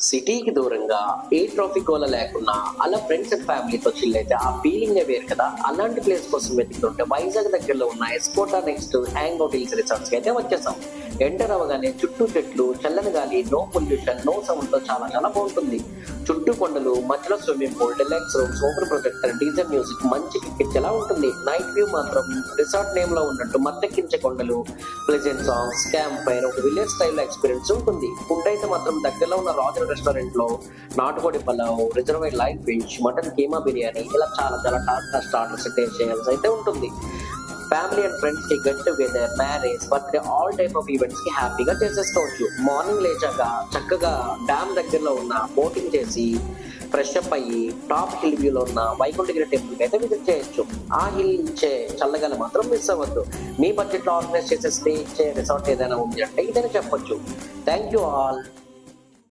సిటీకి దూరంగా ఏ ట్రాఫిక్ వల్ల లేకున్నా అలా ఫ్రెండ్స్ అండ్ ఫ్యామిలీతో చిల్ అయితే ఆ ఫీలింగ్ వేరు కదా. అలాంటి ప్లేస్ కోసం వెతుకుతుంటే వైజాగ్ దగ్గరలో ఉన్న Skota next hang out hills resorts కి అయితే వచ్చేసాం. ఎంటర్ అవగానే చుట్టూ చెట్లు, చల్లని గాలి, నో పొల్యూషన్, నో సౌండ్ తో చాలా చాలా బాగుంటుంది. చుట్టూ కొండలు, మధ్యలో swimming pool, relax rooms, open projector, DJ music మంచి కిక్కించేలా ఉంటుంది. నైట్ వ్యూ మాత్రం రిసార్ట్ నేమ్ లో ఉన్నట్టు మత్తెక్కించే కొండలు, ప్లెజెంట్ సాంగ్స్, క్యాంప్ ఫైర్, ఒక విలేజ్ స్టైల్ ఎక్స్పీరియన్స్ ఉంటుంది. ఫుడ్ అయితే మాత్రం దగ్గరలో ఉన్న రాజు రెస్టారెంట్ లో నాటుకోడి pulao, reserved live fish, mutton keema biryani ఇలా చాలా చాలా టాప్ స్టార్టర్స్ టేస్ట్ చేయాల్సి అయితే ఉంటుంది. ఫ్యామిలీ అండ్ ఫ్రెండ్స్ కి get together, marriage, birthday all type of events కి హ్యాపీగా చేసేసుకోవచ్చు. మార్నింగ్ లేచాక చక్కగా డ్యామ్ దగ్గరలో ఉన్న బోటింగ్ చేసి ఫ్రెష్ అప్ అయ్యి టాప్ హిల్ వ్యూలో ఉన్న వైకుంఠగిరి టెంపుల్ కి అయితే విజిట్ చేయొచ్చు. ఆ హిల్ ఇచ్చే చల్లగాలి మాత్రం మిస్ అవ్వద్దు. మీ బడ్జెట్ లో ఆర్గనైజ్ చేసే స్టే ఇచ్చే రిసార్ట్ ఏదైనా ఉంది అంటే ఇదైనా చెప్పొచ్చు. Thank you all.